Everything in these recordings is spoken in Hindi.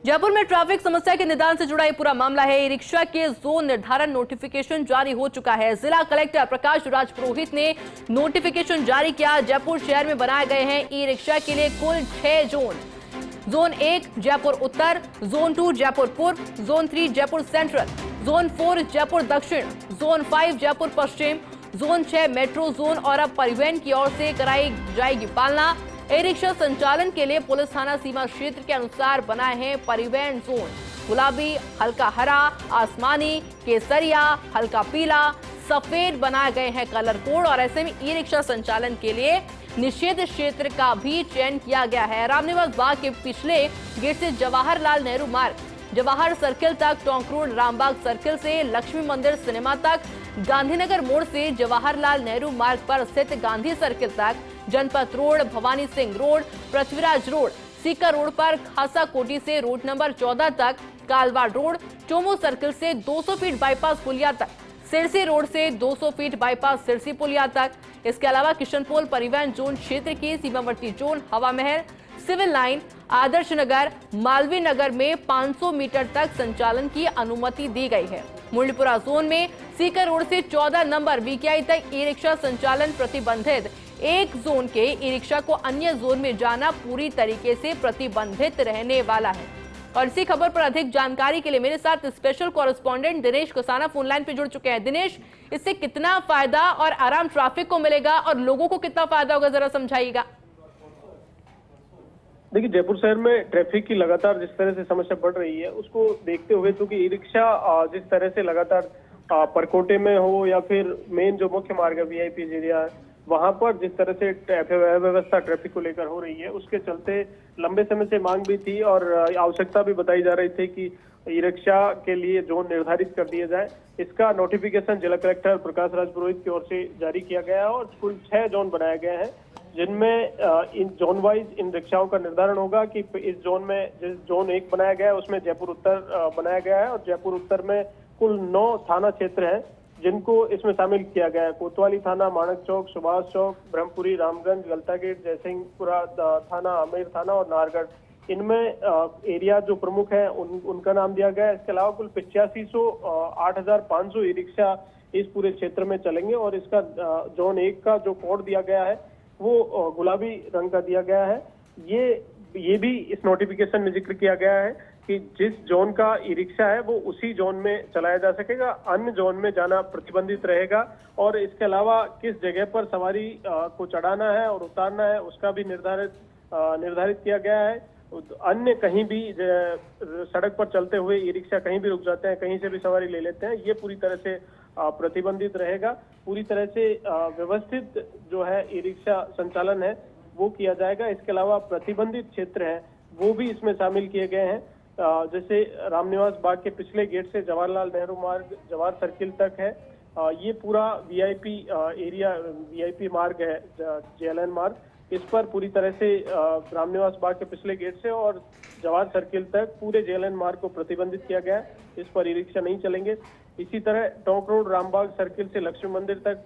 जयपुर में ट्रैफिक समस्या के निदान से जुड़ा ये पूरा मामला है। ई रिक्शा के जोन निर्धारण नोटिफिकेशन जारी हो चुका है। जिला कलेक्टर प्रकाश राज पुरोहित ने नोटिफिकेशन जारी किया। जयपुर शहर में बनाए गए हैं ई रिक्शा के लिए कुल 6 जोन। जोन 1 जयपुर उत्तर, जोन 2 जयपुर पूर्व, zone 3 Jaipur central, zone 4 Jaipur दक्षिण, जोन 5 जयपुर पश्चिम, जोन 6 मेट्रो जोन। और अब परिवहन की ओर से कराई जाएगी पालना। ई रिक्शा संचालन के लिए पुलिस थाना सीमा क्षेत्र के अनुसार बनाए हैं परिवहन जोन। गुलाबी, हल्का हरा, आसमानी, केसरिया, हल्का पीला, सफेद बनाए गए हैं कलर कोड। और ऐसे में ई रिक्शा संचालन के लिए निषेध क्षेत्र का भी चयन किया गया है। रामनिवास बाग के पिछले गेट से जवाहरलाल नेहरू मार्ग, जवाहर सर्किल तक, टोंक रोड, रामबाग सर्किल से लक्ष्मी मंदिर सिनेमा तक, गांधीनगर मोड़ से जवाहरलाल नेहरू मार्ग पर स्थित गांधी सर्किल तक, Janpath road, Bhawani Singh road, Prithviraj road, Sikar road पर खासा कोटी से रोड नंबर 14 तक, कालवाड़ रोड, चोमू सर्किल से 200 फीट बाईपास पुलिया तक, सिरसी रोड से 200 फीट बाईपास सिरसी पुलिया तक। इसके अलावा किशनपोल परिवहन जोन क्षेत्र के सीमावर्ती जोन हवा महल, सिविल लाइन, आदर्श नगर, मालवीय नगर में 500 मीटर तक संचालन की अनुमति दी गई है। मुंडीपुरा जोन में सीकर रोड से 14 नंबर बीकेआई तक ई रिक्शा संचालन प्रतिबंधित। एक जोन के ई रिक्शा को अन्य जोन में जाना पूरी तरीके से प्रतिबंधित रहने वाला है। और इसी खबर पर अधिक जानकारी के लिए मेरे साथ special correspondent Dinesh Kosana phone line पे जुड़ चुके हैं। दिनेश, इससे कितना फायदा और आराम ट्रैफिक को मिलेगा और लोगों को कितना फायदा होगा, जरा समझाइएगा। देखिए, जयपुर शहर में ट्रैफिक की लगातार जिस तरह से समस्या बढ़ रही है, उसको देखते हुए चूंकि ई रिक्शा जिस तरह से लगातार परकोटे में हो या फिर मेन जो मुख्य मार्ग है वीआईपी एरिया है, वहां पर जिस तरह से व्यवस्था ट्रैफिक को लेकर हो रही है, उसके चलते लंबे समय से मांग भी थी और आवश्यकता भी बताई जा रही थी कि ई रिक्शा के लिए जोन निर्धारित कर दिए जाए। इसका नोटिफिकेशन जिला कलेक्टर प्रकाश राज पुरोहित की ओर से जारी किया गया है और कुल 6 जोन बनाए गए हैं, जिनमें इन जोन वाइज इन रिक्शाओं का निर्धारण होगा कि इस जोन में, जिस जोन 1 बनाया गया है उसमें जयपुर उत्तर बनाया गया है और जयपुर उत्तर में कुल 9 थाना क्षेत्र हैं जिनको इसमें शामिल किया गया है। कोतवाली थाना, माणक चौक, सुभाष चौक, ब्रह्मपुरी, रामगंज, गलता गेट, जयसिंहपुरा थाना, आमेर थाना और नाहरगढ़। इनमें एरिया जो प्रमुख है उनका नाम दिया गया है। इसके अलावा कुल 8500 ई रिक्शा इस पूरे क्षेत्र में चलेंगे और इसका जोन 1 का जो कोड दिया गया है वो गुलाबी रंग का दिया गया है। ये भी इस नोटिफिकेशन में जिक्र किया गया है कि जिस जोन का ई रिक्शा है वो उसी जोन में चलाया जा सकेगा, अन्य जोन में जाना प्रतिबंधित रहेगा। और इसके अलावा किस जगह पर सवारी को चढ़ाना है और उतारना है उसका भी निर्धारित किया गया है। अन्य कहीं भी सड़क पर चलते हुए ई रिक्शा कहीं भी रुक जाते हैं, कहीं से भी सवारी ले लेते हैं, ये पूरी तरह से प्रतिबंधित रहेगा। पूरी तरह से व्यवस्थित जो है ई रिक्शा संचालन है वो किया जाएगा। इसके अलावा प्रतिबंधित क्षेत्र है वो भी इसमें शामिल किए गए हैं, जैसे रामनिवास बाग के पिछले गेट से जवाहरलाल नेहरू मार्ग, जवाहर सर्किल तक है। ये पूरा वीआईपी एरिया, वीआईपी मार्ग है, जेएलएन मार्ग। इस पर पूरी तरह से रामनिवास बाग के पिछले गेट से और जवाहर सर्किल तक पूरे जेएलएन मार्ग को प्रतिबंधित किया गया है। इस पर ई रिक्शा नहीं चलेंगे। इसी तरह टोंक रोड, रामबाग सर्किल से लक्ष्मी मंदिर तक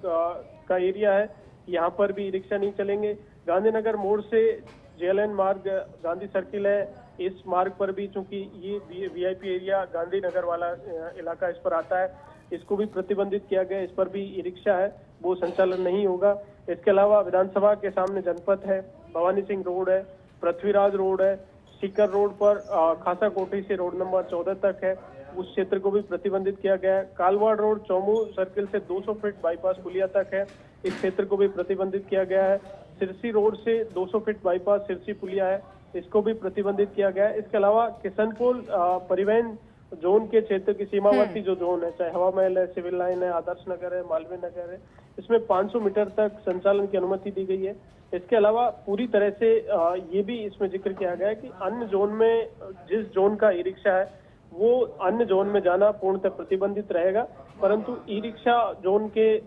का एरिया है, यहाँ पर भी ई रिक्शा नहीं चलेंगे। गांधीनगर मोड़ से जेएलएन मार्ग, गांधी सर्किल है, इस मार्ग पर भी चूंकि ये वीआईपी एरिया गांधीनगर वाला इलाका इस पर आता है, इसको भी प्रतिबंधित किया गया। इस पर भी ई रिक्शा है वो संचालन नहीं होगा। इसके अलावा विधानसभा के सामने जनपथ है, भवानी सिंह रोड है, पृथ्वीराज रोड है, सीकर रोड पर खासा कोठी से रोड नंबर 14 तक है, उस क्षेत्र को भी प्रतिबंधित किया गया है। कालवाड़ रोड चोमू सर्किल से 200 फीट बाईपास पुलिया तक है, इस क्षेत्र को भी प्रतिबंधित किया गया है। सिरसी रोड से 200 फीट बाईपास सिरसी पुलिया है, इसको भी प्रतिबंधित किया गया है। इसके अलावा किशनपोल परिवहन जोन के क्षेत्र की सीमावर्ती जो जोन है, चाहे हवा महल है, सिविल लाइन है, आदर्श नगर है, मालवीय नगर है, इसमें 500 मीटर तक संचालन की अनुमति दी गई है। इसके अलावा पूरी तरह से ये भी इसमें जिक्र किया गया है कि अन्य जोन में, जिस जोन का ई रिक्शा है वो अन्य जोन में जाना पूर्णतः प्रतिबंधित रहेगा, परंतु ई रिक्शा जोन के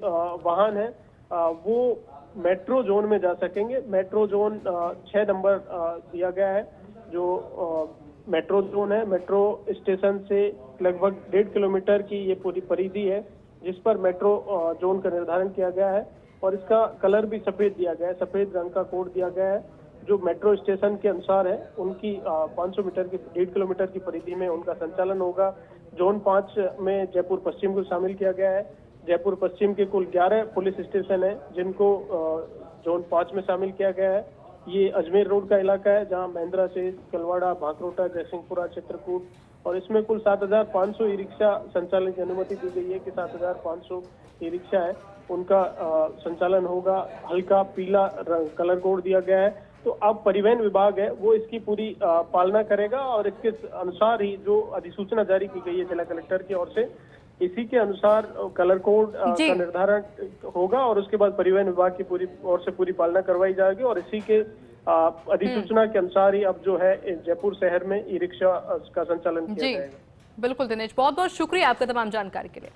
वाहन है वो मेट्रो जोन में जा सकेंगे। मेट्रो जोन 6 नंबर दिया गया है, जो मेट्रो जोन है। मेट्रो स्टेशन से लगभग 1.5 किलोमीटर की ये पूरी परिधि है जिस पर मेट्रो जोन का निर्धारण किया गया है और इसका कलर भी सफेद दिया गया है, सफेद रंग का कोड दिया गया है। जो मेट्रो स्टेशन के अनुसार है उनकी 500 मीटर की 1.5 किलोमीटर की परिधि में उनका संचालन होगा। जोन 5 में जयपुर पश्चिम को शामिल किया गया है। जयपुर पश्चिम के कुल 11 पुलिस स्टेशन है जिनको जोन 5 में शामिल किया गया है। ये अजमेर रोड का इलाका है जहां महिंद्रा से कलवाड़ा, भांकरोटा, जयसिंहपुरा, चित्रकूट और इसमें कुल 7,500 ई रिक्शा संचालन की अनुमति दी गई है कि 7,500 ई रिक्शा है उनका संचालन होगा। हल्का पीला कलर कोड दिया गया है। तो अब परिवहन विभाग है वो इसकी पूरी पालना करेगा और इसके अनुसार ही जो अधिसूचना जारी की गई है जिला कलेक्टर की ओर से, इसी के अनुसार कलर कोड का निर्धारण होगा और उसके बाद परिवहन विभाग की पूरी ओर से पूरी पालना करवाई जाएगी और इसी के अधिसूचना के अनुसार ही अब जो है जयपुर शहर में ई रिक्शा का संचालन किया जाएगा। बिल्कुल दिनेश, बहुत बहुत शुक्रिया आपका तमाम जानकारी के लिए।